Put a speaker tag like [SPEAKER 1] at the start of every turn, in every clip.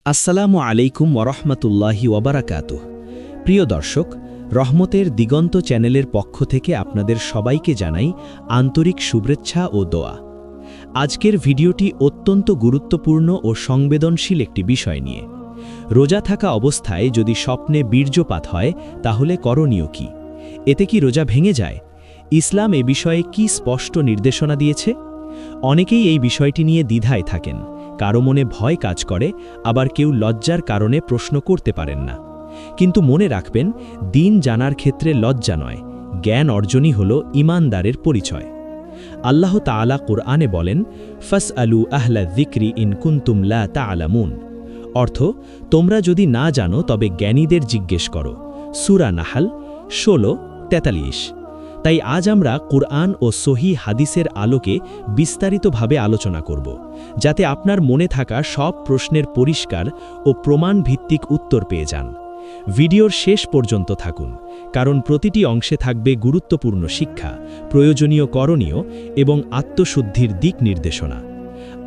[SPEAKER 1] আসসালামু আলাইকুম ওরহমতুল্লাহি ওয়াবারাকাতুহ। প্রিয় দর্শক, রহমতের দিগন্ত চ্যানেলের পক্ষ থেকে আপনাদের সবাইকে জানাই আন্তরিক শুভেচ্ছা ও দোয়া। আজকের ভিডিওটি অত্যন্ত গুরুত্বপূর্ণ ও সংবেদনশীল একটি বিষয় নিয়ে। রোজা থাকা অবস্থায় যদি স্বপ্নে বীর্যপাত হয় তাহলে করণীয় কি? এতে কি রোজা ভেঙে যায়? ইসলাম এ বিষয়ে কি স্পষ্ট নির্দেশনা দিয়েছে? অনেকেই এই বিষয়টি নিয়ে দ্বিধায় থাকেন, কারো মনে ভয় কাজ করে, আবার কেউ লজ্জার কারণে প্রশ্ন করতে পারেন না। কিন্তু মনে রাখবেন, দিন জানার ক্ষেত্রে লজ্জা নয়, জ্ঞান অর্জনই হল ঈমানদারের পরিচয়। আল্লাহ তাআলা কুরআনে বলেন, ফাসআলু আহলা যিকরি ইন কুনতুম লা তা'লামুন। অর্থ, তোমরা যদি না জানো তবে জ্ঞানীদের জিজ্ঞেস করো। সূরা নাহল 16:43। তাই আজ আমরা কুরআন ও সহিহ হাদিসের আলোকে বিস্তারিতভাবে আলোচনা করব, যাতে আপনার মনে থাকা সব প্রশ্নের পরিষ্কার ও প্রমাণ ভিত্তিক উত্তর পেয়ে যান। ভিডিওর শেষ পর্যন্ত থাকুন, কারণ প্রতিটি অংশে থাকবে গুরুত্বপূর্ণ শিক্ষা, প্রয়োজনীয় করণীয় এবং আত্মশুদ্ধির দিক নির্দেশনা।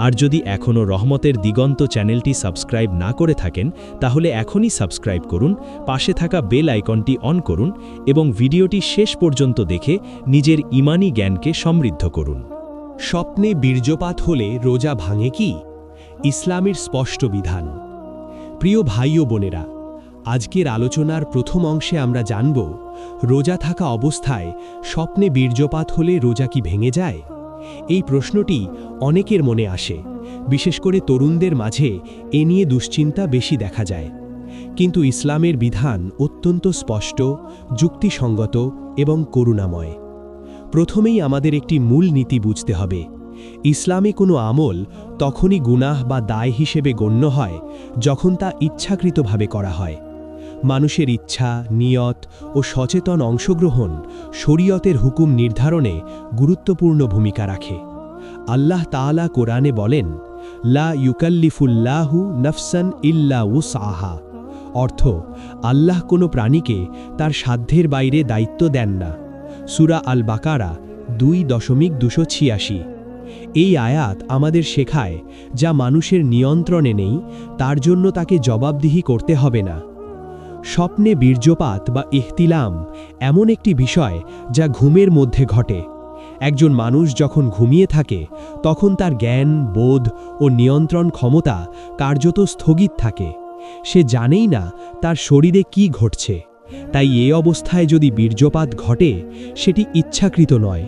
[SPEAKER 1] আর যদি এখনও রহমতের দিগন্ত চ্যানেলটি সাবস্ক্রাইব না করে থাকেন, তাহলে এখনই সাবস্ক্রাইব করুন, পাশে থাকা বেল আইকনটি অন করুন এবং ভিডিওটি শেষ পর্যন্ত দেখে নিজের ঈমানি জ্ঞানকে সমৃদ্ধ করুন।
[SPEAKER 2] স্বপ্নে বীর্যপাত হলে রোজা ভাঙে কি? ইসলামের স্পষ্ট বিধান। প্রিয় ভাই ও বোনেরা, আজকের আলোচনার প্রথম অংশে আমরা জানব, রোজা থাকা অবস্থায় স্বপ্নে বীর্যপাত হলে রোজা কি ভেঙে যায়? এই প্রশ্নটি অনেকের মনে আসে, বিশেষ করে তরুণদের মাঝে এ নিয়ে দুশ্চিন্তা বেশি দেখা যায়। কিন্তু ইসলামের বিধান অত্যন্ত স্পষ্ট, যুক্তিসঙ্গত এবং করুণাময়। প্রথমেই আমাদের একটি মূল নীতি বুঝতে হবে। ইসলামে কোনো আমল তখনই গুনাহ বা দায় হিসেবে গণ্য হয় যখন তা ইচ্ছাকৃতভাবে করা হয়। মানুষের ইচ্ছা, নিয়ত ও সচেতন অংশগ্রহণ শরীয়তের হুকুম নির্ধারণে গুরুত্বপূর্ণ ভূমিকা রাখে। আল্লাহ তাআলা কোরআনে বলেন, লা ইউকাল্লিফুল্লাহু নাফসান ইল্লা উসআহা। অর্থ, আল্লাহ কোনো প্রাণীকে তার সাধ্যের বাইরে দায়িত্ব দেন না। সূরা আল বাকারা 2:286। এই আয়াত আমাদের শেখায়, যা মানুষের নিয়ন্ত্রণে নেই তার জন্য তাকে জবাবদিহি করতে হবে না। স্বপ্নে বীর্যপাত বা ইহতিলাম এমন একটি বিষয় যা ঘুমের মধ্যে ঘটে। একজন মানুষ যখন ঘুমিয়ে থাকে তখন তার জ্ঞান, বোধ ও নিয়ন্ত্রণ ক্ষমতা কার্যত স্থগিত থাকে। সে জানেই না তার শরীরে কি ঘটছে। তাই এ অবস্থায় যদি বীর্যপাত ঘটে, সেটি ইচ্ছাকৃত নয়।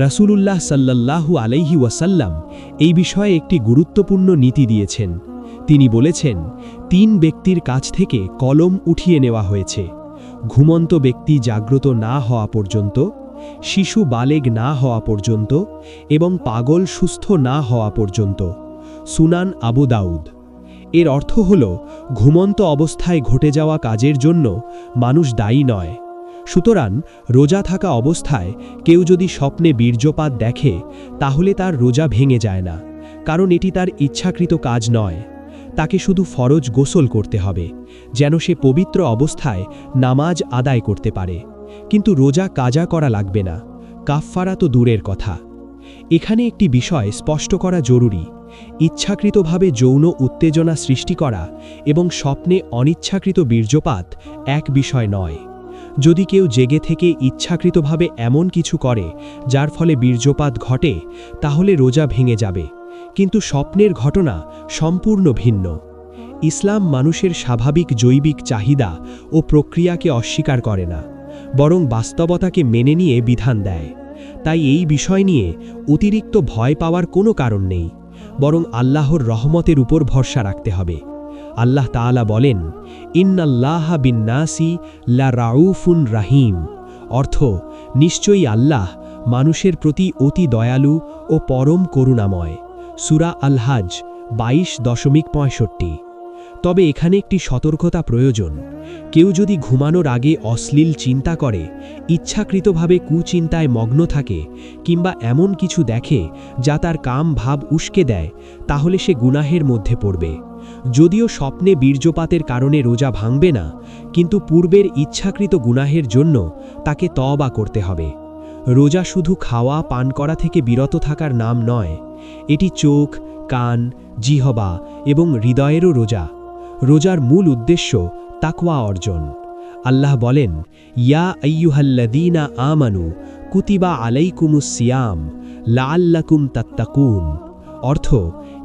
[SPEAKER 2] রাসূলুল্লাহ সাল্লাল্লাহু আলাইহি ওয়াসাল্লাম এই বিষয়ে একটি গুরুত্বপূর্ণ নীতি দিয়েছেন। তিনি বলেছেন, 3 ব্যক্তির কাছ থেকে কলম উঠিয়ে নেওয়া হয়েছে: ঘুমন্ত ব্যক্তি জাগ্রত না হওয়া পর্যন্ত, শিশু বালেগ না হওয়া পর্যন্ত এবং পাগল সুস্থ না হওয়া পর্যন্ত। সুনান আবু দাউদ। এর অর্থ হল, ঘুমন্ত অবস্থায় ঘটে যাওয়া কাজের জন্য মানুষ দায়ী নয়। সুতরাং রোজা থাকা অবস্থায় কেউ যদি স্বপ্নে বীর্যপাত দেখে, তাহলে তার রোজা ভেঙে যায় না, কারণ এটি তার ইচ্ছাকৃত কাজ নয়। তাকে শুধু ফরজ গোসল করতে হবে, যেন সে পবিত্র অবস্থায় নামাজ আদায় করতে পারে। কিন্তু রোজা কাজা করা লাগবে না, কাফফারা তো দূরের কথা। এখানে একটি বিষয় স্পষ্ট করা জরুরি: ইচ্ছাকৃতভাবে যৌন উত্তেজনা সৃষ্টি করা এবং স্বপ্নে অনিচ্ছাকৃত বীর্যপাত এক বিষয় নয়। যদি কেউ জেগে থেকে ইচ্ছাকৃতভাবে এমন কিছু করে যার ফলে বীর্যপাত ঘটে, তাহলে রোজা ভেঙে যাবে। কিন্তু স্বপ্নের ঘটনা সম্পূর্ণ ভিন্ন। ইসলাম মানুষের স্বাভাবিক জৈবিক চাহিদা ও প্রক্রিয়াকে অস্বীকার করে না, বরং বাস্তবতাকে মেনে নিয়ে বিধান দেয়। তাই এই বিষয় নিয়ে অতিরিক্ত ভয় পাওয়ার কোনো কারণ নেই, বরং আল্লাহর রহমতের উপর ভরসা রাখতে হবে। আল্লাহ তাআলা বলেন, ইন্নাল্লাহা বিন-নাসি লা-রাউফুন রাহিম। অর্থ, নিশ্চয়ই আল্লাহ মানুষের প্রতি অতি দয়ালু ও পরম করুণাময়। সূরা আল হাজ 22:65। তবে এখানে একটি সতর্কতা প্রয়োজন। কেউ যদি ঘুমানোর আগে অশ্লীল চিন্তা করে, ইচ্ছাকৃতভাবে কুচিন্তায় মগ্ন থাকে কিংবা এমন কিছু দেখে যা তার কাম ভাব উস্কে দেয়, তাহলে সে গুনাহের মধ্যে পড়বে। যদিও স্বপ্নে বীর্যপাতের কারণে রোজা ভাঙবে না, কিন্তু পূর্বের ইচ্ছাকৃত গুনাহের জন্য তাকে তওবা করতে হবে। রোজা শুধু খাওয়া পান করা থেকে বিরত থাকার নাম নয়, এটি চোখ, কান, জিহবা এবং হৃদয়েরও রোজা। রোজার মূল উদ্দেশ্য তাকওয়া অর্জন। আল্লাহ বলেন, ইয়া আইয়ুহাল্লাযীনা আমানু কুতিবা আলাইকুমুস সিয়াম লাআল্লাকুম তাত্তাকুন। অর্থ,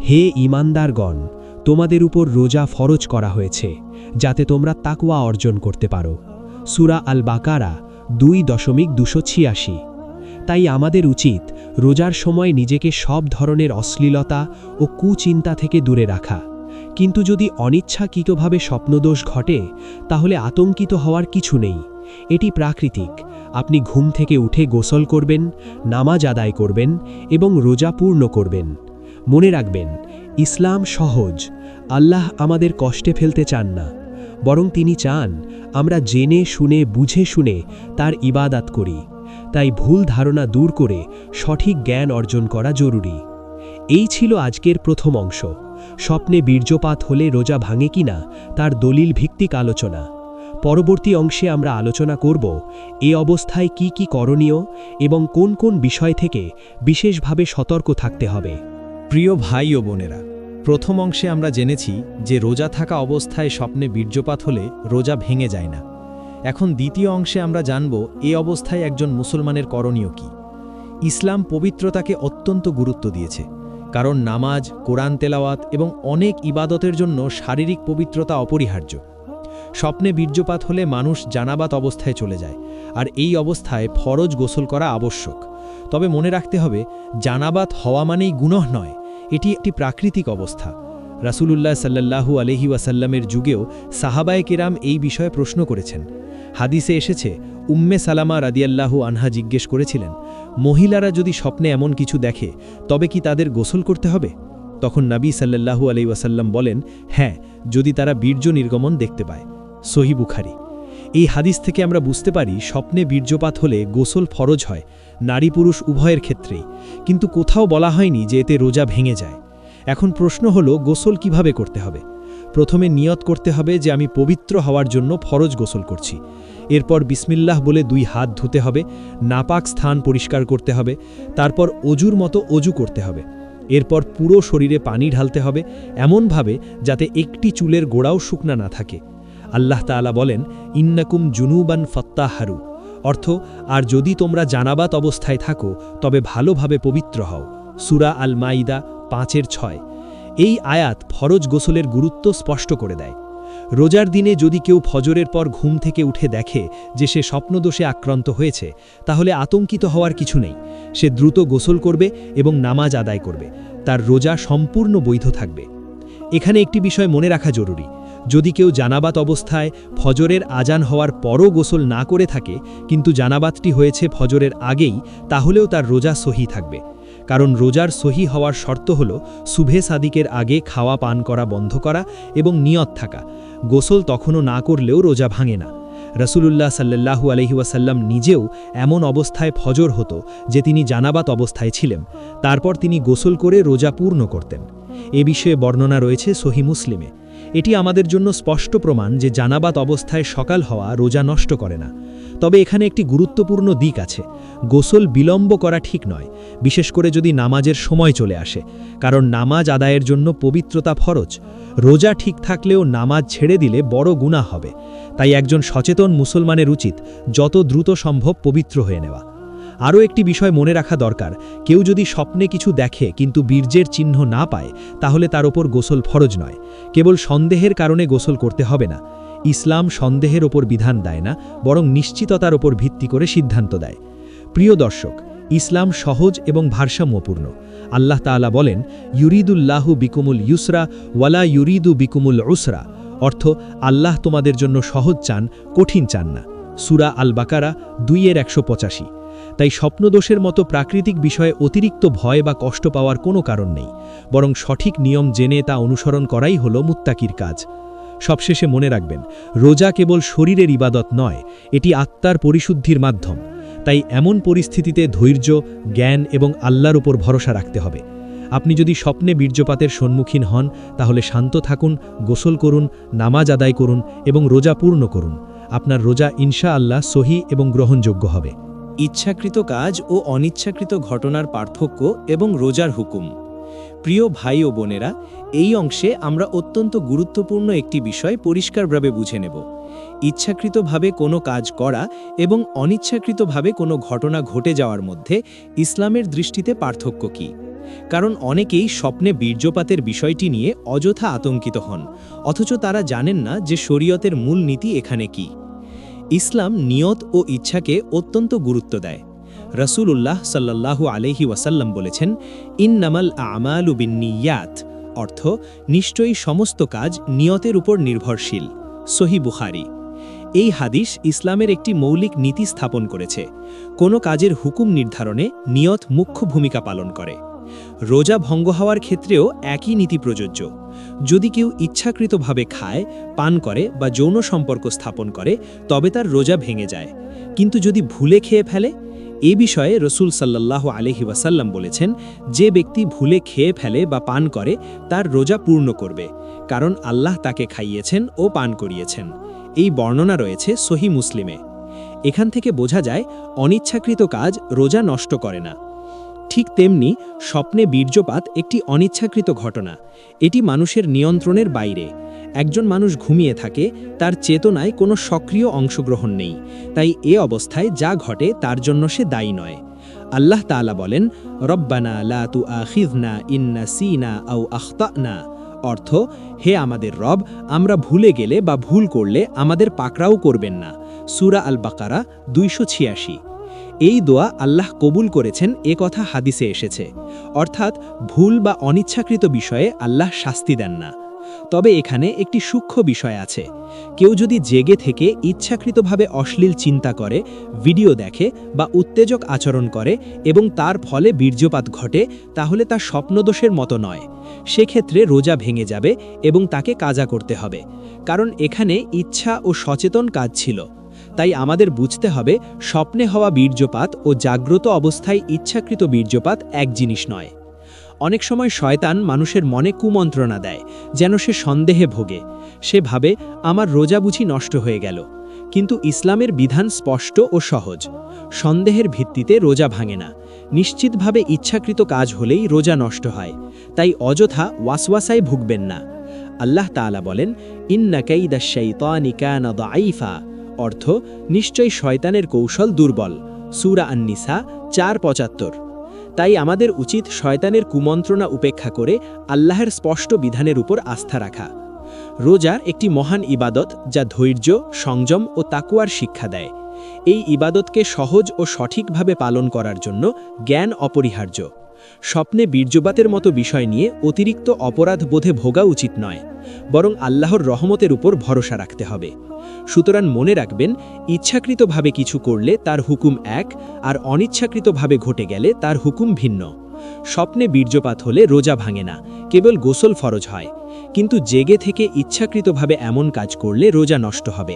[SPEAKER 2] হে ঈমানদারগণ, তোমাদের উপর রোজা ফরজ করা হয়েছে যাতে তোমরা তাকওয়া অর্জন করতে পারো। সূরা আল বাকারা 2.286। তাই আমাদের উচিত রোজার সময় নিজেকে সব ধরনের অশ্লীলতা ও কুচিন্তা থেকে দূরে রাখা। কিন্তু যদি অনিচ্ছাকৃতভাবে স্বপ্নদোষ ঘটে তাহলে আতঙ্কিত হওয়ার কিছু নেই। এটি প্রাকৃতিক। আপনি ঘুম থেকে উঠে গোসল করবেন, নামাজ আদায় করবেন এবং রোজা পূর্ণ করবেন। মনে রাখবেন, ইসলাম সহজ। আল্লাহ আমাদের কষ্টে ফেলতে চান না, বরং তিনি চান আমরা জেনে শুনে বুঝে শুনে তার ইবাদত করি। তাই ভুল ধারণা দূর করে সঠিক জ্ঞান অর্জন করা জরুরি। এই ছিল আজকের প্রথম অংশ। স্বপ্নে বীর্যপাত হলে রোজা ভাঙে কিনা তার দলিল ভিত্তিক আলোচনা। পরবর্তী অংশে আমরা আলোচনা করব এ অবস্থায় কি কি করণীয় এবং কোন কোন বিষয় থেকে বিশেষভাবে সতর্ক থাকতে হবে।
[SPEAKER 1] প্রিয় ভাই ও বোনেরা, প্রথম অংশে আমরা জেনেছি যে রোজা থাকা অবস্থায় স্বপ্নে বীর্যপাত হলে রোজা ভেঙে যায় না। এখন দ্বিতীয় অংশে আমরা জানব এ অবস্থায় একজন মুসলমানের করণীয় কি। ইসলাম পবিত্রতাকে অত্যন্ত গুরুত্ব দিয়েছে, কারণ নামাজ, কোরআন তেলাওয়াত এবং অনেক ইবাদতের জন্য শারীরিক পবিত্রতা অপরিহার্য। স্বপ্নে বীর্যপাত হলে মানুষ জানাবাত অবস্থায় চলে যায়, আর এই অবস্থায় ফরজ গোসল করা আবশ্যক। তবে মনে রাখতে হবে, জানাবাত হওয়া মানেই গুনাহ নয়, এটি একটি প্রাকৃতিক অবস্থা। রাসূলুল্লাহ সাল্লাল্লাহু আলাইহি ওয়াসাল্লামের যুগেও সাহাবায়ে কেরাম এই বিষয়ে প্রশ্ন করেছেন। হাদিসে এসেছে, উম্মে সালামা রাদিয়াল্লাহু আনহা জিজ্ঞেস করেছিলেন, মহিলারা যদি স্বপ্নে এমন কিছু দেখে তবে কি তাদের গোসল করতে হবে? তখন নবী সাল্লাল্লাহু আলাইহি ওয়াসাল্লাম বলেন, হ্যাঁ, যদি তারা বীর্য নির্গমন দেখতে পায়। সহিহ বুখারী। এই হাদিস থেকে আমরা বুঝতে পারি স্বপ্নে বীর্যপাত হলে গোসল ফরজ হয়, নারী পুরুষ উভয়ের ক্ষেত্রেই। কিন্তু কোথাও বলা হয়নি যে এতে রোজা ভেঙে যায়। এখন প্রশ্ন হলো, গোসল কিভাবে করতে হবে? প্রথমে নিয়ত করতে হবে যে আমি পবিত্র হওয়ার জন্য ফরজ গোসল করছি। এরপর বিসমিল্লাহ বলে 2 হাত ধুতে হবে, নাপাক স্থান পরিষ্কার করতে হবে, তারপর অজুর মতো অজু করতে হবে। এরপর পুরো শরীরে পানি ঢালতে হবে, এমনভাবে যাতে একটি চুলের গোড়াও শুকনা না থাকে। আল্লাহ তাআলা বলেন, ইন্নাকুম জুনুবান ফাত্তাহারু। অর্থ, আর যদি তোমরা জানাবাত অবস্থায় থাকো তবে ভালোভাবে পবিত্র হও। সূরা আল মাইদা 5:6। এই আয়াত ফরজ গোসলের গুরুত্ব স্পষ্ট করে দেয়। রোজার দিনে যদি কেউ ফজরের পর ঘুম থেকে উঠে দেখে যে সে স্বপ্নদোষে আক্রান্ত হয়েছে, তাহলে আতঙ্কিত হওয়ার কিছু নেই। সে দ্রুত গোসল করবে এবং নামাজ আদায় করবে। তার রোজা সম্পূর্ণ বৈধ থাকবে। এখানে একটি বিষয় মনে রাখা জরুরি, যদি কেউ জানাবাত অবস্থায় ফজরের আজান হওয়ার পরও গোসল না করে থাকে কিন্তু জানাবাতটি হয়েছে ফজরের আগেই, তাহলেও তার রোজা সহি থাকবে। কারণ রোজার সহি হওয়ার শর্ত হল সুবহে সাদিকের আগে খাওয়া পান করা বন্ধ করা এবং নিয়ত থাকা। গোসল তখনও না করলেও রোজা ভাঙে না। রাসূলুল্লাহ সাল্লাল্লাহু আলাইহি ওয়াসাল্লাম নিজেও এমন অবস্থায় ফজর হতো যে তিনি জানাবাত অবস্থায় ছিলেন, তারপর তিনি গোসল করে রোজা পূর্ণ করতেন। এ বিষয়ে বর্ণনা রয়েছে সহিহ মুসলিমে। এটি আমাদের জন্য স্পষ্ট প্রমাণ যে জানাবাত অবস্থায় সকাল হওয়া রোজা নষ্ট করে না। তবে এখানে একটি গুরুত্বপূর্ণ দিক আছে, গোসল বিলম্ব করা ঠিক নয়, বিশেষ করে যদি নামাজের সময় চলে আসে, কারণ নামাজ আদায়ের জন্য পবিত্রতা ফরজ। রোজা ঠিক থাকলেও নামাজ ছেড়ে দিলে বড় গুনাহ হবে। তাই একজন সচেতন মুসলমানের উচিত যত দ্রুত সম্ভব পবিত্র হয়ে নেওয়া। আরও একটি বিষয় মনে রাখা দরকার, কেউ যদি স্বপ্নে কিছু দেখে কিন্তু বীর্যের চিহ্ন না পায়, তাহলে তার ওপর গোসল ফরজ নয়। কেবল সন্দেহের কারণে গোসল করতে হবে না। ইসলাম সন্দেহের ওপর বিধান দেয় না, বরং নিশ্চিততার ওপর ভিত্তি করে সিদ্ধান্ত দেয়। প্রিয় দর্শক, ইসলাম সহজ এবং ভারসাম্যপূর্ণ। আল্লাহ তাআলা বলেন, ইউরিদুল্লাহু বিকুমুল ইউসরা ওয়ালা ইউরিদু বিকুমুল উসরা। অর্থ, আল্লাহ তোমাদের জন্য সহজ চান, কঠিন চান না। সূরা আল বাকারা 2:185। তাই স্বপ্নদোষের মতো প্রাকৃতিক বিষয়ে অতিরিক্ত ভয় বা কষ্ট পাওয়ার কোনো কারণ নেই, বরং সঠিক নিয়ম জেনে তা অনুসরণ করাই হলো মুত্তাকির কাজ। সবশেষে মনে রাখবেন, রোজা কেবল শরীরের ইবাদত নয়, এটি আত্মার পরিশুদ্ধির মাধ্যম। তাই এমন পরিস্থিতিতে ধৈর্য, জ্ঞান এবং আল্লাহর উপর ভরসা রাখতে হবে। আপনি যদি স্বপ্নে বীর্যপাতের সম্মুখীন হন, তাহলে শান্ত থাকুন, গোসল করুন, নামাজ আদায় করুন এবং রোজা পূর্ণ করুন। আপনার রোজা ইনশাআল্লাহ সহি এবং গ্রহণযোগ্য হবে।
[SPEAKER 3] ইচ্ছাকৃত কাজ ও অনিচ্ছাকৃত ঘটনার পার্থক্য এবং রোজার হুকুম। প্রিয় ভাই ও বোনেরা, এই অংশে আমরা অত্যন্ত গুরুত্বপূর্ণ একটি বিষয় পরিষ্কারভাবে বুঝে নেব। ইচ্ছাকৃতভাবে কোনো কাজ করা এবং অনিচ্ছাকৃতভাবে কোনো ঘটনা ঘটে যাওয়ার মধ্যে ইসলামের দৃষ্টিতে পার্থক্য কী? কারণ অনেকেই স্বপ্নে বীর্যপাতের বিষয়টি নিয়ে অযথা আতঙ্কিত হন, অথচ তারা জানেন না যে শরীয়তের মূল নীতি এখানে কী। ইসলাম নিয়ত ও ইচ্ছাকে অত্যন্ত গুরুত্ব দেয়। রাসূলুল্লাহ সাল্লাল্লাহু আলাইহি ওয়াসাল্লাম বলেছেন, ইন্নামাল আমালু বিন্নিয়াত, অর্থ নিশ্চয়ই সমস্ত কাজ নিয়তের উপর নির্ভরশীল। সহিহ বুখারী। এই হাদিস ইসলামের একটি মৌলিক নীতি স্থাপন করেছে। কোনো কাজের হুকুম নির্ধারণে নিয়ত মুখ্য ভূমিকা পালন করে। রোজা ভঙ্গ হওয়ার ক্ষেত্রেও একই নীতি প্রযোজ্য। যদি কেউ ইচ্ছাকৃতভাবে খায়, পান করে বা যৌন সম্পর্ক স্থাপন করে, তবে তার রোজা ভেঙে যায়। কিন্তু যদি ভুলে খেয়ে ফেলে, এ বিষয়ে রসুল সাল্লাল্লাহু আলাইহি ওয়াসাল্লাম বলেছেন, যে ব্যক্তি ভুলে খেয়ে ফেলে বা পান করে তার রোজা পূর্ণ করবে, কারণ আল্লাহ তাকে খাইয়েছেন ও পান করিয়েছেন। এই বর্ণনা রয়েছে সহিহ মুসলিমে। এখান থেকে বোঝা যায় অনিচ্ছাকৃত কাজ রোজা নষ্ট করে না। ঠিক তেমনি স্বপ্নে বীর্যপাত একটি অনিচ্ছাকৃত ঘটনা। এটি মানুষের নিয়ন্ত্রণের বাইরে। একজন মানুষ ঘুমিয়ে থাকে, তার চেতনায় কোনো সক্রিয় অংশগ্রহণ নেই, তাই এ অবস্থায় যা ঘটে তার জন্য সে দায়ী নয়। আল্লাহ তাআলা বলেন, রব্বানা লা তুআখিযনা ইন নাসিনা আও আখতানা, অর্থ, হে আমাদের রব, আমরা ভুলে গেলে বা ভুল করলে আমাদের পাকড়াও করবেন না। সূরা আল বাকারা 286। এই দোয়া আল্লাহ কবুল করেছেন এ কথা হাদিসে এসেছে, অর্থাৎ ভুল বা অনিচ্ছাকৃত বিষয়ে আল্লাহ শাস্তি দেন না। তবে এখানে একটি সূক্ষ্ম বিষয় আছে। কেউ যদি জেগে থেকে ইচ্ছাকৃতভাবে অশ্লীল চিন্তা করে, ভিডিও দেখে বা উত্তেজক আচরণ করে এবং তার ফলে বীর্যপাত ঘটে, তাহলে তা স্বপ্নদোষের মতো নয়। সেক্ষেত্রে রোজা ভেঙে যাবে এবং তাকে কাজা করতে হবে, কারণ এখানে ইচ্ছা ও সচেতন কাজ ছিল। তাই আমাদের বুঝতে হবে, স্বপ্নে হওয়া বীর্যপাত ও জাগ্রত অবস্থায় ইচ্ছাকৃত বীর্যপাত এক জিনিস নয়। অনেক সময় শয়তান মানুষের মনে কুমন্ত্রণা দেয়, যেন সে সন্দেহে ভোগে। সে ভাবে, আমার রোজা বুঝি নষ্ট হয়ে গেল। কিন্তু ইসলামের বিধান স্পষ্ট ও সহজ। সন্দেহের ভিত্তিতে রোজা ভাঙে না। নিশ্চিতভাবে ইচ্ছাকৃত কাজ হলেই রোজা নষ্ট হয়। তাই অযথা ওয়াসওয়াসায় ভুগবেন না। আল্লাহ তাআলা বলেন, ইন্না কাইদাশ শাইতানি কানা দাঈফা, অর্থ, নিশ্চয়ই শয়তানের কৌশল দুর্বল। সূরা আন-নিসা 4:75। তাই আমাদের উচিত শয়তানের কুমন্ত্রণা উপেক্ষা করে আল্লাহর স্পষ্ট বিধানের উপর আস্থা রাখা। রোজা একটি মহান ইবাদত, যা ধৈর্য, সংযম ও তাকওয়ার শিক্ষা দেয়। এই ইবাদতকে সহজ ও সঠিকভাবে পালন করার জন্য জ্ঞান অপরিহার্য। স্বপ্নে বীর্যপাতের মতো বিষয় নিয়ে অতিরিক্ত অপরাধ বোধে ভোগা উচিত নয়, বরং আল্লাহর রহমতের উপর ভরসা রাখতে হবে। সুতরাং মনে রাখবেন, ইচ্ছাকৃতভাবে কিছু করলে তার হুকুম এক, আর অনিচ্ছাকৃতভাবে ঘটে গেলে তার হুকুম ভিন্ন। স্বপ্নে বীর্যপাত হলে রোজা ভাঙে না, কেবল গোসল ফরজ হয়। কিন্তু জেগে থেকে ইচ্ছাকৃতভাবে এমন কাজ করলে রোজা নষ্ট হবে।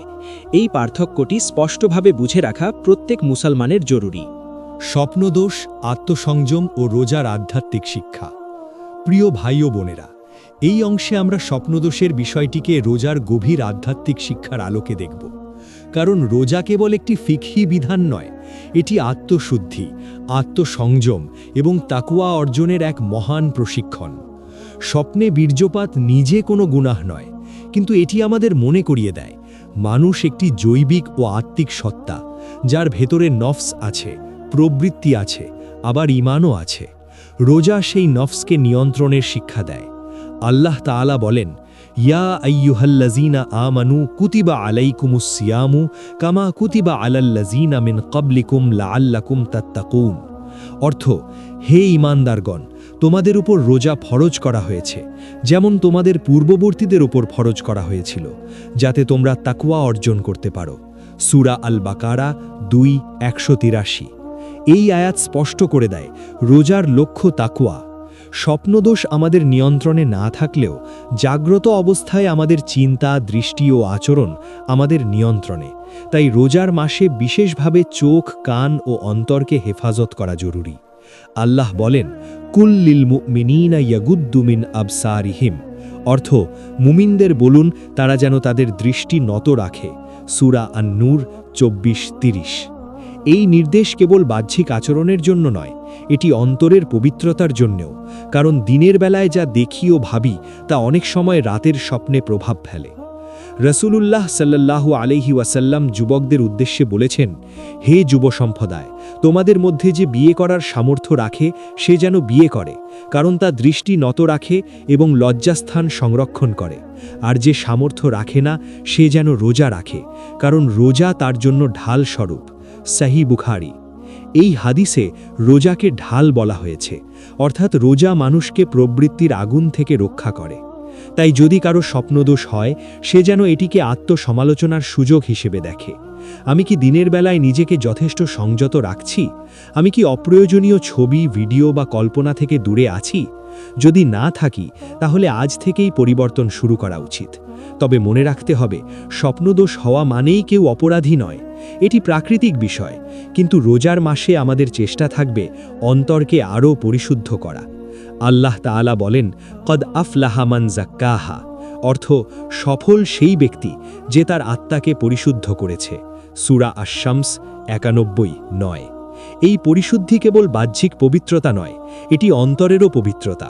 [SPEAKER 3] এই পার্থক্যটি স্পষ্টভাবে বুঝে রাখা প্রত্যেক মুসলমানের জরুরি।
[SPEAKER 2] স্বপ্নদোষ, আত্মসংযম ও রোজার আধ্যাত্মিক শিক্ষা। প্রিয় ভাই ও বোনেরা, এই অংশে আমরা স্বপ্নদোষের বিষয়টিকে রোজার গভীর আধ্যাত্মিক শিক্ষার আলোকে দেখব। কারণ রোজা কেবল একটি ফিকহি বিধান নয়, এটি আত্মশুদ্ধি, আত্মসংযম এবং তাকওয়া অর্জনের এক মহান প্রশিক্ষণ। স্বপ্নে বীর্যপাত নিজে কোনো গুনাহ নয়, কিন্তু এটি আমাদের মনে করিয়ে দেয়, মানুষ একটি জৈবিক ও আত্মিক সত্তা, যার ভেতরে নফস আছে, প্রবৃত্তি আছে, আবার ঈমানও আছে। রোজা সেই নফসকে নিয়ন্ত্রণের শিক্ষা দেয়। আল্লাহ তাআলা বলেন, ইয়া আইয়ুহাল্লাযীনা আমানু কুতিবা আলাইকুমুস সিয়ামু কামা কুতিবা আলাল্লাযীনা মিন ক্বাবলিকুম লাআল্লাকুম তাত্তাকুন, অর্থ, হে ঈমানদারগণ, তোমাদের উপর রোজা ফরজ করা হয়েছে, যেমন তোমাদের পূর্ববর্তীদের উপর ফরজ করা হয়েছিল, যাতে তোমরা তাকওয়া অর্জন করতে পারো। সূরা আল বাকারা 2:183। এই আয়াত স্পষ্ট করে দেয়, রোজার লক্ষ্য তাকওয়া। স্বপ্নদোষ আমাদের নিয়ন্ত্রণে না থাকলেও জাগ্রত অবস্থায় আমাদের চিন্তা, দৃষ্টি ও আচরণ আমাদের নিয়ন্ত্রণে। তাই রোজার মাসে বিশেষভাবে চোখ, কান ও অন্তরকে হেফাজত করা জরুরি। আল্লাহ বলেন, কুল্লিল মুমিনিনা ইয়াগুদ্দু মিন আবসারিহিম, অর্থ, মুমিনদের বলুন তারা যেন তাদের দৃষ্টি নত রাখে। সূরা আন-নূর 24:30। এই নির্দেশ কেবল বাহ্যিক আচরণের জন্য নয়, এটি অন্তরের পবিত্রতার জন্যও, কারণ দিনের বেলায় যা দেখি ও ভাবি তা অনেক সময় রাতের স্বপ্নে প্রভাব ফেলে। রসুলুল্লাহ সাল্লাল্লাহু আলাইহি ওয়াসাল্লাম যুবকদের উদ্দেশ্যে বলেছেন, হে যুব সম্প্রদায়, তোমাদের মধ্যে যে বিয়ে করার সামর্থ্য রাখে সে যেন বিয়ে করে, কারণ তা দৃষ্টি নত রাখে এবং লজ্জাস্থান সংরক্ষণ করে। আর যে সামর্থ্য রাখে না সে যেন রোজা রাখে, কারণ রোজা তার জন্য ঢাল স্বরূপ। সহিহ বুখারী। এই হাদিসে রোজাকে ঢাল বলা হয়েছে, অর্থাৎ রোজা মানুষকে প্রবৃত্তির আগুন থেকে রক্ষা করে। তাই যদি কারো স্বপ্নদোষ হয় সে যেন এটিকে আত্মসমালোচনার সুযোগ হিসেবে দেখে। আমি কি দিনের বেলায় নিজেকে যথেষ্ট সংযত রাখছি? আমি কি অপ্রয়োজনীয় ছবি, ভিডিও বা কল্পনা থেকে দূরে আছি? যদি না থাকি তাহলে আজ থেকেই পরিবর্তন শুরু করা উচিত। তবে মনে রাখতে হবে, স্বপ্নদোষ হওয়া মানেই কেউ অপরাধী নয়, এটি প্রাকৃতিক বিষয়। কিন্তু রোজার মাসে আমাদের চেষ্টা থাকবে অন্তরকে আরও পরিশুদ্ধ করা। আল্লাহ তাআলা বলেন, কদ আফলাহা মান যাক্কাহা, অর্থ সফল সেই ব্যক্তি যে তার আত্মাকে পরিশুদ্ধ করেছে। সূরা আশ-শামস ৯১। এই পরিশুদ্ধি কেবল বাহ্যিক পবিত্রতা নয়, এটি অন্তরেরও পবিত্রতা।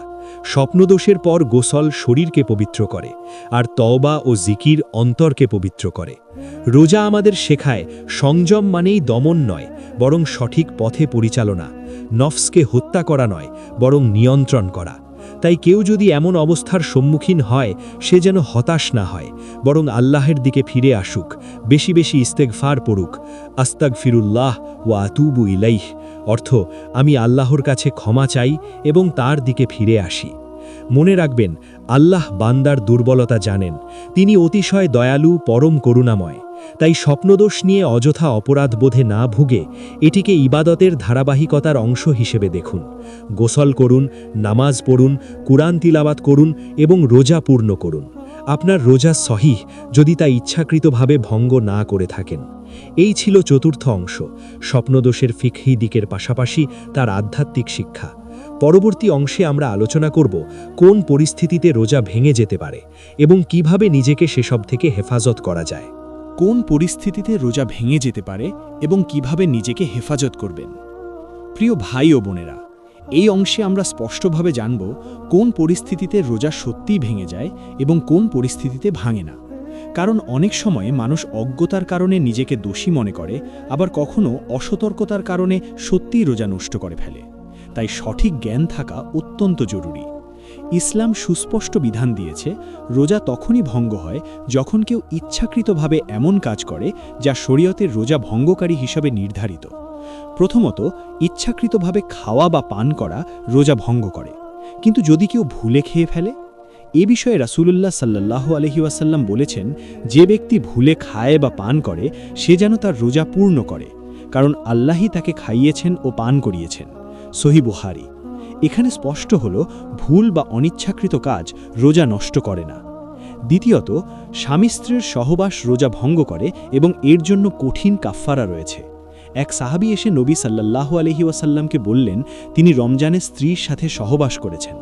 [SPEAKER 2] স্বপ্নদোষের পর গোসল শরীরকে পবিত্র করে, আর তওবা ও জিকির অন্তরকে পবিত্র করে। রোজা আমাদের শেখায় সংযম মানেই দমন নয়, বরং সঠিক পথে পরিচালনা। নফসকে হত্যা করা নয়, বরং নিয়ন্ত্রণ করা। তাই কেউ যদি এমন অবস্থার সম্মুখীন হয় সে যেন হতাশ না হয়, বরং আল্লাহের দিকে ফিরে আসুক, বেশি বেশি ইস্তেগফার পড়ুক। আস্তাগফিরুল্লাহ ওয়া আতুবু ইলাইহ, অর্থ আমি আল্লাহর কাছে ক্ষমা চাই এবং তার দিকে ফিরে আসি। মনে রাখবেন, আল্লাহ বান্দার দুর্বলতা জানেন, তিনি অতিশয় দয়ালু, পরম করুণাময়। তাই স্বপ্নদোষ নিয়ে অযথা অপরাধবোধে না ভুগে এটিকে ইবাদতের ধারাবাহিকতার অংশ হিসেবে দেখুন। গোসল করুন, নামাজ পড়ুন, কুরআন তিলাওয়াত করুন এবং রোজা পূর্ণ করুন। আপনার রোজা সহিহ যদি তা ইচ্ছাকৃতভাবে ভঙ্গ না করে থাকেন। এই ছিল চতুর্থ অংশ, স্বপ্নদোষের ফিকহি দিকের পাশাপাশি তার আধ্যাত্মিক শিক্ষা। পরবর্তী অংশে আমরা আলোচনা করব কোন পরিস্থিতিতে রোজা ভেঙে যেতে পারে এবং কিভাবে নিজেকে সেসব থেকে হেফাজত করা যায়।
[SPEAKER 4] কোন পরিস্থিতিতে রোজা ভেঙে যেতে পারে এবং কিভাবে নিজেকে হেফাজত করবেন। প্রিয় ভাই ও বোনেরা, এই অংশে আমরা স্পষ্টভাবে জানব কোন পরিস্থিতিতে রোজা সত্যিই ভেঙে যায় এবং কোন পরিস্থিতিতে ভাঙে না। কারণ অনেক সময় মানুষ অজ্ঞতার কারণে নিজেকে দোষী মনে করে, আবার কখনো অসতর্কতার কারণে সত্যিই রোজা নষ্ট করে ফেলে। তাই সঠিক জ্ঞান থাকা অত্যন্ত জরুরি। ইসলাম সুস্পষ্ট বিধান দিয়েছে, রোজা তখনই ভঙ্গ হয় যখন কেউ ইচ্ছাকৃতভাবে এমন কাজ করে যা শরীয়তের রোজা ভঙ্গকারী হিসাবে নির্ধারিত। প্রথমত, ইচ্ছাকৃতভাবে খাওয়া বা পান করা রোজা ভঙ্গ করে। কিন্তু যদি কেউ ভুলে খেয়ে ফেলে, এ বিষয়ে রাসূলুল্লাহ সাল্লাল্লাহু আলাইহি ওয়াসাল্লাম বলেছেন, যে ব্যক্তি ভুলে খায় বা পান করে সে যেন তার রোজা পূর্ণ করে, কারণ আল্লাহই তাকে খাইয়েছেন ও পান করিয়েছেন। সহিহ বুখারী। এখানে স্পষ্ট হল, ভুল বা অনিচ্ছাকৃত কাজ রোজা নষ্ট করে না। দ্বিতীয়ত, স্বামী স্ত্রীর সহবাস রোজা ভঙ্গ করে এবং এর জন্য কঠিন কাফফারা রয়েছে। এক সাহাবী এসে নবী সাল্লাল্লাহু আলাইহি ওয়াসাল্লামকে বললেন তিনি রমজানে স্ত্রীর সাথে সহবাস করেছেন।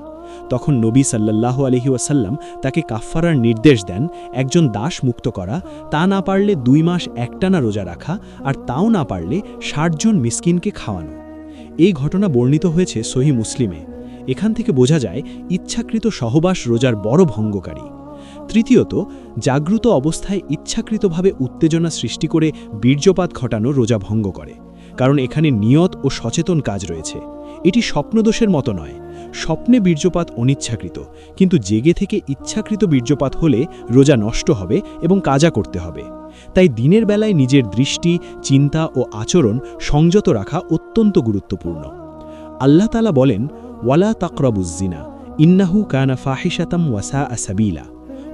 [SPEAKER 4] তখন নবী সাল্লাল্লাহু আলাইহি ওয়াসাল্লাম তাকে কাফফারার নির্দেশ দেন, একজন দাস মুক্ত করা, তা না পারলে 2 মাস একটানা রোজা রাখা, আর তাও না পারলে 60 জন মিসকিনকে খাওয়ানো। এই ঘটনা বর্ণিত হয়েছে সহিহ মুসলিমে। এখান থেকে বোঝা যায় ইচ্ছাকৃত সহবাস রোজার বড় ভঙ্গকারী। তৃতীয়ত, জাগ্রত অবস্থায় ইচ্ছাকৃতভাবে উত্তেজনা সৃষ্টি করে বীর্যপাত ঘটানো রোজা ভঙ্গ করে, কারণ এখানে নিয়ত ও সচেতন কাজ রয়েছে। এটি স্বপ্নদোষের মতো নয়। স্বপ্নে বীর্যপাত অনিচ্ছাকৃত, কিন্তু জেগে থেকে ইচ্ছাকৃত বীর্যপাত হলে রোজা নষ্ট হবে এবং কাজা করতে হবে। তাই দিনের বেলায় নিজের দৃষ্টি, চিন্তা ও আচরণ সংযত রাখা অত্যন্ত গুরুত্বপূর্ণ। আল্লাহ তাআলা বলেন, ওয়ালা তাকরাবুজ জিনা ইন্নাহু কানা ফাহিশাতাম ওয়া সাআ সাবিলা,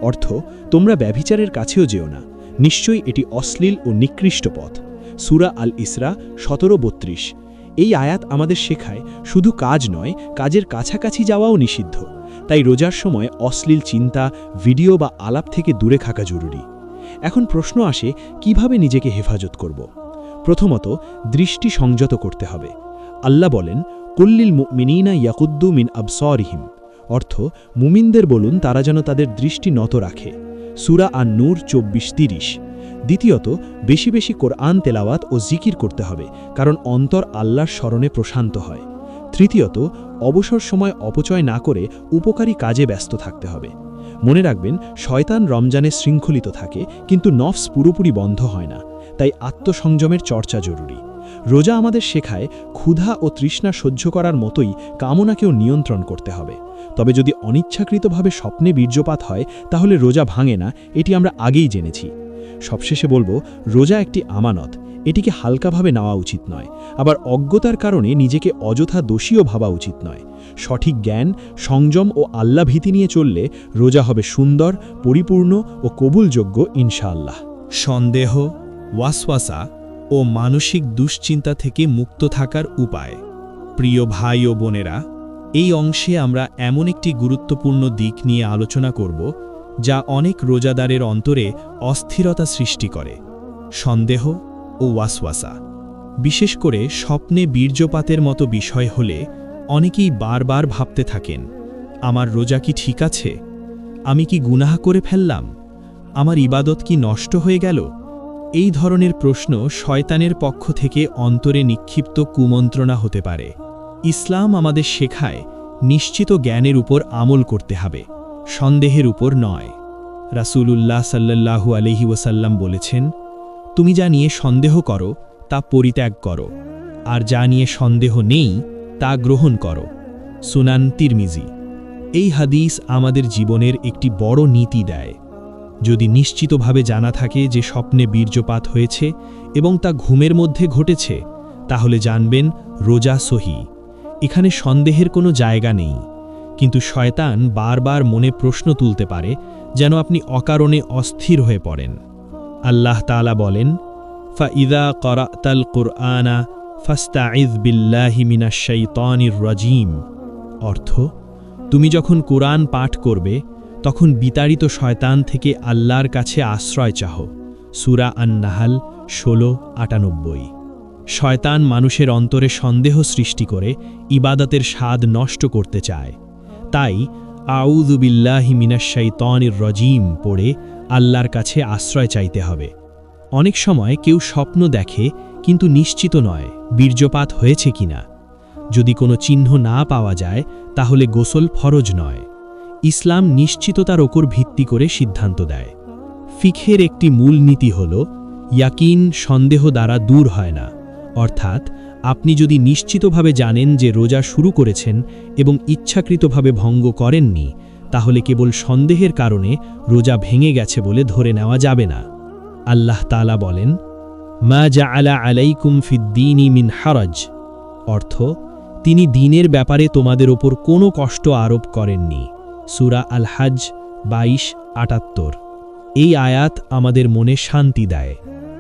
[SPEAKER 4] অর্থ তোমরা ব্যভিচারের কাছেও যেও না, নিশ্চয়ই এটি অশ্লীল ও নিকৃষ্ট পথ। সূরা আল ইসরা 17-32। এই আয়াত আমাদের শেখায় শুধু কাজ নয়, কাজের কাছাকাছি যাওয়াও নিষিদ্ধ। তাই রোজার সময় অশ্লীল চিন্তা, ভিডিও বা আলাপ থেকে দূরে থাকা জরুরি। এখন প্রশ্ন আসে, কিভাবে নিজেকে হেফাজত করব। প্রথমত, দৃষ্টি সংযত করতে হবে। আল্লাহ বলেন, কুল্লিল মুমিনিনা ইয়াকুদ্দু মিন আবসারিহিম, অর্থ মুমিনদের বলুন তারা যেন তাদের দৃষ্টি নত রাখে। সূরা আন-নূর 24-30।
[SPEAKER 2] দ্বিতীয়ত, বেশি বেশি কোরআন তেলাওয়াত ও জিকির করতে হবে, কারণ অন্তর আল্লাহর স্মরণে প্রশান্ত হয়। তৃতীয়ত, অবসর সময় অপচয় না করে উপকারী কাজে ব্যস্ত থাকতে হবে। মনে রাখবেন, শয়তান রমজানে শৃঙ্খলিত থাকে, কিন্তু নফস পুরোপুরি বন্ধ হয় না। তাই আত্মসংযমের চর্চা জরুরি। রোজা আমাদের শেখায় ক্ষুধা ও তৃষ্ণা সহ্য করার মতোই কামনাকেও নিয়ন্ত্রণ করতে হবে। তবে যদি অনিচ্ছাকৃতভাবে স্বপ্নে বীর্যপাত হয়, তাহলে রোজা ভাঙে না, এটি আমরা আগেই জেনেছি। সবশেষে বলবো, রোজা একটি আমানত, এটিকে হালকাভাবে নেওয়া উচিত নয়। আবার অজ্ঞতার কারণে নিজেকে অযথা দোষীও ভাবা উচিত নয়। সঠিক জ্ঞান, সংযম ও আল্লাহ ভীতি নিয়ে চললে রোজা হবে সুন্দর, পরিপূর্ণ ও কবুলযোগ্য ইনশাআল্লাহ।
[SPEAKER 4] সন্দেহ, ওয়াসওয়াসা ও মানসিক দুশ্চিন্তা থেকে মুক্ত থাকার উপায়। প্রিয় ভাই ও বোনেরা, এই অংশে আমরা এমন একটি গুরুত্বপূর্ণ দিক নিয়ে আলোচনা করব যা অনেক রোজাদারের অন্তরে অস্থিরতা সৃষ্টি করে: সন্দেহ ও ওয়াসওয়াসা। বিশেষ করে স্বপ্নে বীর্যপাতের মতো বিষয় হলে অনেকেই বারবার ভাবতে থাকেন, আমার রোজা কি ঠিক আছে? আমি কি গুনাহ করে ফেললাম? আমার ইবাদত কি নষ্ট হয়ে গেল? এই ধরনের প্রশ্ন শয়তানের পক্ষ থেকে অন্তরে নিক্ষিপ্ত কুমন্ত্রণা হতে পারে। ইসলাম আমাদের শেখায় নিশ্চিত জ্ঞানের উপর আমল করতে হবে, সন্দেহের উপর নয়। রাসূলুল্লাহ সাল্লাল্লাহু আলাইহি ওয়াসাল্লাম বলেছেন, তুমি যা নিয়ে সন্দেহ করো তা পরিত্যাগ করো, আর যা নিয়ে সন্দেহ নেই তা গ্রহণ করো। সুনান তিরমিজি। এই হাদিস আমাদের জীবনের একটি বড় নীতি দেয়। যদি নিশ্চিতভাবে জানা থাকে যে স্বপ্নে বীর্যপাত হয়েছে এবং তা ঘুমের মধ্যে ঘটেছে, তাহলে জানবেন রোজা সহি। এখানে সন্দেহের কোনো জায়গা নেই। কিন্তু শয়তান বারবার মনে প্রশ্ন তুলতে পারে, যেন আপনি অকারণে অস্থির হয়ে পড়েন। আল্লাহ তাআলা বলেন, ফাইদা ক্বরাতাল কুরআনা ফাস্তাইয বিল্লাহি মিনাশ শাইতানির রাজীম। অর্থ, তুমি যখন কোরআন পাঠ করবে, তখন বিতাড়িত শয়তান থেকে আল্লাহর কাছে আশ্রয় চাহো। সূরা আন-নাহল 16:98। শয়তান মানুষের অন্তরে সন্দেহ সৃষ্টি করে ইবাদতের স্বাদ নষ্ট করতে চায়। তাই আউযু বিল্লাহি মিনাশ শাইতানির রাজীম পড়ে আল্লাহর কাছে আশ্রয় চাইতে হবে। অনেক সময় কেউ স্বপ্ন দেখে কিন্তু নিশ্চিত নয় বীর্যপাত হয়েছে কিনা। যদি কোনো চিহ্ন না পাওয়া যায়, তাহলে গোসল ফরজ নয়। ইসলাম নিশ্চিততার ওপর ভিত্তি করে সিদ্ধান্ত দেয়। ফিকহের একটি মূল নীতি হল, ইয়াকিন সন্দেহ দ্বারা দূর হয় না। অর্থাৎ, আপনি যদি নিশ্চিতভাবে জানেন যে রোজা শুরু করেছেন এবং ইচ্ছাকৃতভাবে ভঙ্গ করেননি, তাহলে কেবল সন্দেহের কারণে রোজা ভেঙে গেছে বলে ধরে নেওয়া যাবে না। আল্লাহ তাআলা বলেন, মা জাআলা আলাইকুম ফিদ্দীনি মিন হারাজ। অর্থ, তিনি দ্বীনের ব্যাপারে তোমাদের ওপর কোনো কষ্ট আরোপ করেননি। সূরা আল-হজ 22:78। এই আয়াত আমাদের মনে শান্তি দেয়।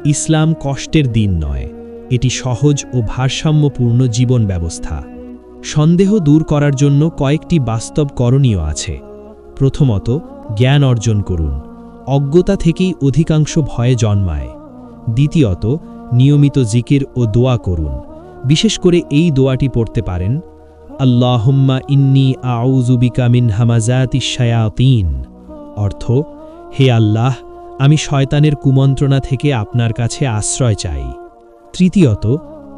[SPEAKER 4] ইসলাম কষ্টের দিন নয়, এটি সহজ ও ভারসাম্যপূর্ণ জীবন ব্যবস্থা। সন্দেহ দূর করার জন্য কয়েকটি বাস্তব করণীয় আছে। প্রথমত, জ্ঞান অর্জন করুন। অজ্ঞতা থেকেই অধিকাংশ ভয়ে জন্মায়। দ্বিতীয়ত, নিয়মিত জিকির ও দোয়া করুন। বিশেষ করে এই দোয়াটি পড়তে পারেন, আল্লাহুম্মা ইন্নী আউযু বিকা মিন হামাযাতিশ শায়াতিন। অর্থ, হে আল্লাহ, আমি শয়তানের কুমন্ত্রণা থেকে আপনার কাছে আশ্রয় চাই। তৃতীয়ত,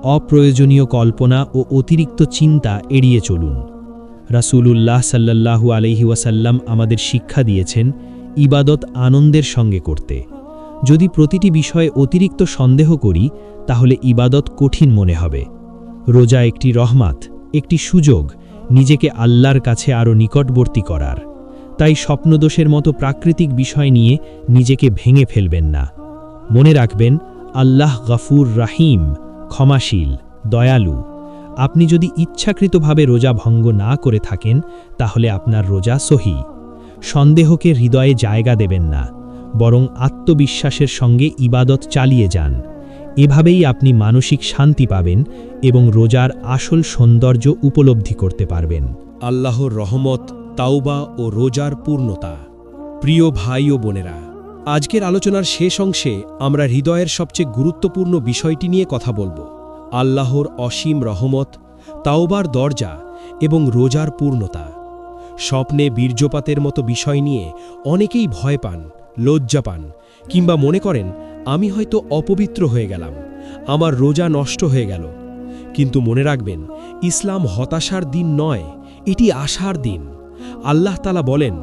[SPEAKER 4] অপ্রয়োজনীয় কল্পনা ও অতিরিক্ত চিন্তা এড়িয়ে চলুন। রাসূলুল্লাহ সাল্লাল্লাহু আলাইহি ওয়াসাল্লাম আমাদের শিক্ষা দিয়েছেন ইবাদত আনন্দের সঙ্গে করতে। যদি প্রতিটি বিষয়ে অতিরিক্ত সন্দেহ করি, তাহলে ইবাদত কঠিন মনে হবে। রোজা একটি রহমত, একটি সুযোগ নিজেকে আল্লাহর কাছে আরও নিকটবর্তী করার। তাই স্বপ্নদোষের মতো প্রাকৃতিক বিষয় নিয়ে নিজেকে ভেঙে ফেলবেন না। মনে রাখবেন, আল্লাহ গফুর রাহিম, ক্ষমাশীল, দয়ালু। আপনি যদি ইচ্ছাকৃতভাবে রোজা ভঙ্গ না করে থাকেন, তাহলে আপনার রোজা সহি। সন্দেহকে হৃদয়ে জায়গা দেবেন না, বরং আত্মবিশ্বাসের সঙ্গে ইবাদত চালিয়ে যান। এভাবেই আপনি মানসিক শান্তি পাবেন এবং রোজার আসল সৌন্দর্য উপলব্ধি করতে পারবেন।
[SPEAKER 2] আল্লাহর রহমত, তাওবা ও রোজার পূর্ণতা। প্রিয় ভাই ও বোনেরা, আজকের আলোচনার শেষ অংশে আমরা হৃদয়ের সবচেয়ে গুরুত্বপূর্ণ বিষয়টি নিয়ে কথা বলবো: আল্লাহর অসীম রহমত, তাওবার দরজা এবং রোজার পূর্ণতা। স্বপ্নে বীর্যপাতের মতো বিষয় নিয়ে অনেকেই ভয় পান, লজ্জা পান, কিংবা মনে করেন আমি হয়তো অপবিত্র হয়ে গেলাম, আমার রোজা নষ্ট হয়ে গেল। কিন্তু মনে রাখবেন, ইসলাম হতাশার দিন নয়, এটি আশার দিন। আল্লাহ তাআলা বলেন,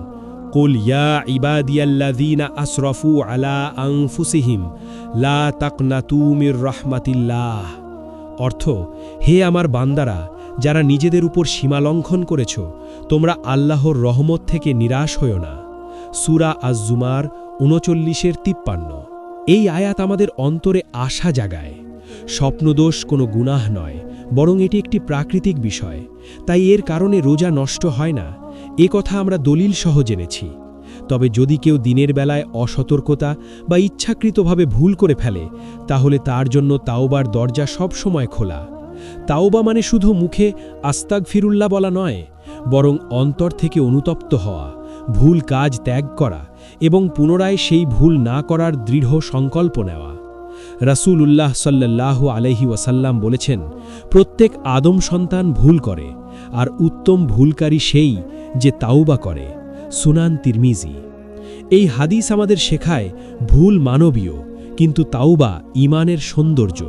[SPEAKER 2] কুল ইয়া ইবাদিয়াল্লাযীনা আসরাফু আলা আনফুসিহিম লা তাকনাতু মির রাহমাতিল্লাহ। অর্থ, হে আমার বান্দারা, যারা নিজেদের উপর সীমালঙ্ঘন করেছ, তোমরা আল্লাহর রহমত থেকে নিরাশ হও না। সূরা আজ-জুমার ৩৯-৫৩। এই আয়াত আমাদের অন্তরে আশা জাগায়। স্বপ্নদোষ কোনো গুনাহ নয়, বরং এটি একটি প্রাকৃতিক বিষয়। তাই এর কারণে রোজা নষ্ট হয় না, এ কথা আমরা দলিল সহ জেনেছি। তবে যদি কেউ দিনের বেলায় অসতর্কতা বা ইচ্ছাকৃতভাবে ভুল করে ফেলে, তাহলে তার জন্য তাওবার দরজা সব সময় খোলা। তাওবা মানে শুধু মুখে আস্তাগফিরুল্লাহ বলা নয়, বরং অন্তর থেকে অনুতপ্ত হওয়া, ভুল কাজ ত্যাগ করা এবং পুনরায় সেই ভুল না করার দৃঢ় সংকল্প নেওয়া। রাসূলুল্লাহ সাল্লাল্লাহু আলাইহি ওয়াসাল্লাম বলেছেন, প্রত্যেক আদম সন্তান ভুল করে, আর উত্তম ভুলকারী সেই যে তাওবা করে। সুনান তিরমিজি। এই হাদিস আমাদের শেখায়, ভুল মানবীয়, কিন্তু তাওবা ঈমানের সৌন্দর্য।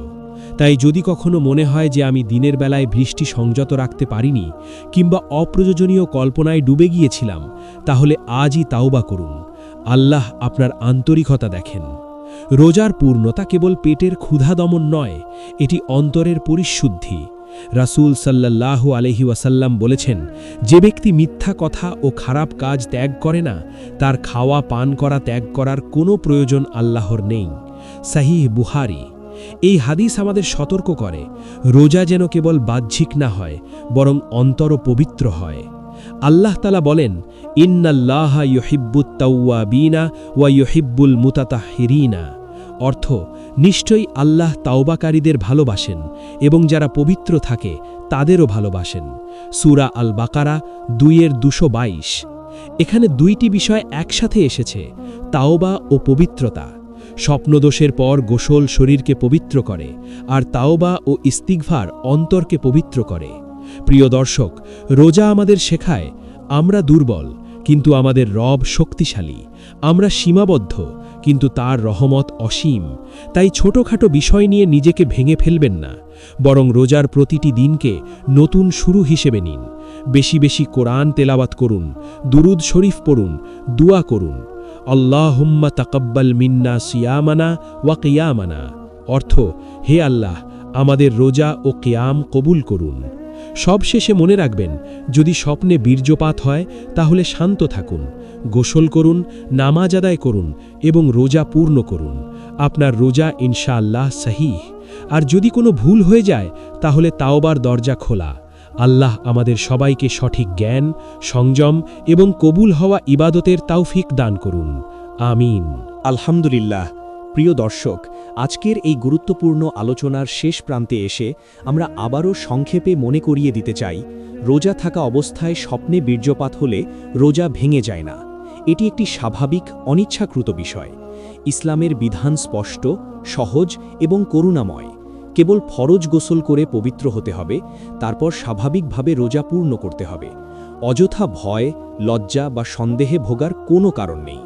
[SPEAKER 2] তাই যদি কখনো মনে হয় যে আমি দিনের বেলায় বৃষ্টি সংযত রাখতে পারিনি, কিংবা অপ্রয়োজনীয় কল্পনায় ডুবে গিয়েছিলাম, তাহলে আজই তাওবা করুন। আল্লাহ আপনার আন্তরিকতা দেখেন। রোজার পূর্ণতা কেবল পেটের ক্ষুধা দমন নয়, এটি অন্তরের পরিশুদ্ধি। রাসূল সাল্লাল্লাহু আলাইহি ওয়াসাল্লাম বলেছেন, যে ব্যক্তি মিথ্যা কথা ও খারাপ কাজ ত্যাগ করে না, তার খাওয়া পান করা ত্যাগ করার কোনো প্রয়োজন আল্লাহর নেই। সহিহ বুখারী। এই হাদিস আমাদের সতর্ক করে, রোজা যেন কেবল বাহ্যিক না হয়, বরং অন্তরও পবিত্র হয়। আল্লাহ তাআলা বলেন, ইন্নাল্লাহা ইউহিব্বুত তাওয়াবিনা ওয়া ইউহিব্বুল মুতাতাহহিরিনা। অর্থ, নিশ্চয়ই আল্লাহ তাওবাকারীদের ভালোবাসেন এবং যারা পবিত্র থাকে তাদেরও ভালোবাসেন। সূরা আল বাকারা 2:222। এখানে দুইটি বিষয় একসাথে এসেছে, তাওবা ও পবিত্রতা। স্বপ্নদোষের পর গোসল শরীরকে পবিত্র করে, আর তাওবা ও ইস্তিগফার অন্তরকে পবিত্র করে। প্রিয় দর্শক, রোজা আমাদের শেখায়, আমরা দুর্বল, কিন্তু আমাদের রব শক্তিশালী। আমরা সীমাবদ্ধ, কিন্তু তার রহমত অসীম। তাই ছোটখাটো বিষয় নিয়ে নিজেকে ভেঙে ফেলবেন না, বরং রোজার প্রতিটি দিনকে নতুন শুরু হিসেবে নিন। বেশি বেশি কোরআন তেলাওয়াত করুন, দুরুদ শরীফ পড়ুন, দুয়া করুন। আল্লাহুম্মা তাকাব্বাল মিন্না সিয়ামানা ওয়া কিয়ামানা। অর্থ, হে আল্লাহ, আমাদের রোজা ও কিয়াম কবুল করুন। সবশেষে মনে রাখবেন, যদি স্বপ্নে বীর্যপাত হয়, তাহলে শান্ত থাকুন, গোসল করুন, নামাজ আদায় করুন এবং রোজা পূর্ণ করুন। আপনার রোজা ইনশাআল্লাহ সহিহ। আর যদি কোনো ভুল হয়ে যায়, তাহলে তাওবার দরজা খোলা। আল্লাহ আমাদের সবাইকে সঠিক জ্ঞান, সংযম এবং কবুল হওয়া ইবাদতের তৌফিক দান করুন। আমিন।
[SPEAKER 3] আলহামদুলিল্লাহ। প্রিয় দর্শক, আজকের এই গুরুত্বপূর্ণ আলোচনার শেষ প্রান্তে এসে আমরা আবারও সংক্ষেপে মনে করিয়ে দিতে চাই, রোজা থাকা অবস্থায় স্বপ্নে বীর্যপাত হলে রোজা ভেঙে যায় না। এটি একটি স্বাভাবিক অনিচ্ছাকৃত বিষয়। ইসলামের বিধান স্পষ্ট, সহজ এবং করুণাময়। কেবল ফরজ গোসল করে পবিত্র হতে হবে, তারপর স্বাভাবিকভাবে রোজা পূর্ণ করতে হবে। অযথা ভয়, লজ্জা বা সন্দেহে ভোগার কোনো কারণ নেই।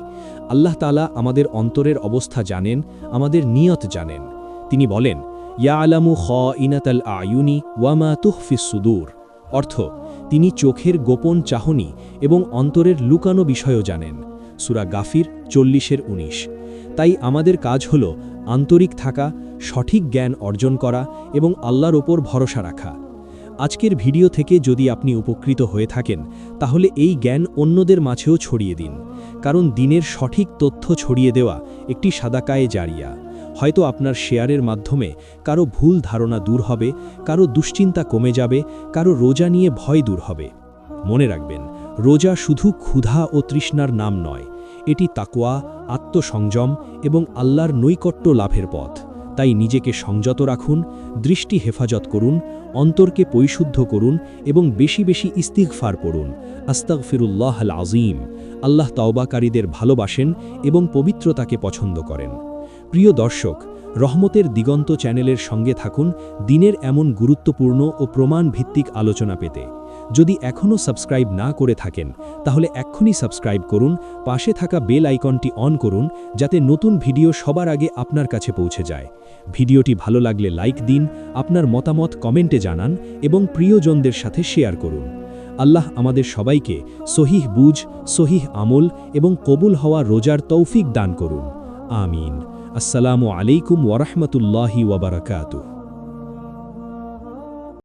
[SPEAKER 3] আল্লাহ তাআলা আমাদের অন্তরের অবস্থা জানেন, আমাদের নিয়ত জানেন। তিনি বলেন, ইয়ালামু খাইনাতাল আয়ুনি ওয়া মা তুখফিস সুদূর। অর্থ, তিনি চোখের গোপন চাহনি এবং অন্তরের লুকানো বিষয়ও জানেন। সূরা গাফির 40-19। তাই আমাদের কাজ হল আন্তরিক থাকা, সঠিক জ্ঞান অর্জন করা এবং আল্লাহর ওপর ভরসা রাখা। আজকের ভিডিও থেকে যদি আপনি উপকৃত হয়ে থাকেন, তাহলে এই জ্ঞান অন্যদের মাঝেও ছড়িয়ে দিন। কারণ দিনের সঠিক তথ্য ছড়িয়ে দেওয়া একটি সাদাকায়ে জারিয়া। হয়তো আপনার শেয়ারের মাধ্যমে কারো ভুল ধারণা দূর হবে, কারো দুশ্চিন্তা কমে যাবে, কারো রোজা নিয়ে ভয় দূর হবে। মনে রাখবেন, রোজা শুধু ক্ষুধা ও তৃষ্ণার নাম নয়, এটি তাকওয়া, আত্মসংযম এবং আল্লাহর নৈকট্য লাভের পথ। তাই নিজেকে সংযত রাখুন, দৃষ্টি হেফাজত করুন, অন্তরকে পরিশুদ্ধ করুন এবং বেশি বেশি ইস্তিগফার পড়ুন। আস্তাগফিরুল্লাহাল আযীম। আল্লাহ তাওবাকারীদের ভালোবাসেন এবং পবিত্রতাকে পছন্দ করেন। প্রিয় দর্শক, রহমতের দিগন্ত চ্যানেলের সঙ্গে থাকুন দিনের এমন গুরুত্বপূর্ণ ও প্রমাণ ভিত্তিক আলোচনা পেতে।
[SPEAKER 2] যদি এখনও সাবস্ক্রাইব না করে থাকেন তাহলে এক্ষুনি সাবস্ক্রাইব করুন, পাশে থাকা বেল আইকনটি অন করুন যাতে নতুন ভিডিও সবার আগে আপনার কাছে পৌঁছে যায়। ভিডিওটি ভালো লাগলে লাইক দিন, আপনার মতামত কমেন্টে জানান এবং প্রিয়জনদের সাথে শেয়ার করুন। আল্লাহ আমাদের সবাইকে সহিহ বুঝ, সহিহ আমল এবং কবুল হওয়া রোজার তৌফিক দান করুন। আমিন। আসসালামু আলাইকুম ওয়া রাহমাতুল্লাহি ওয়া বারাকাতুহু।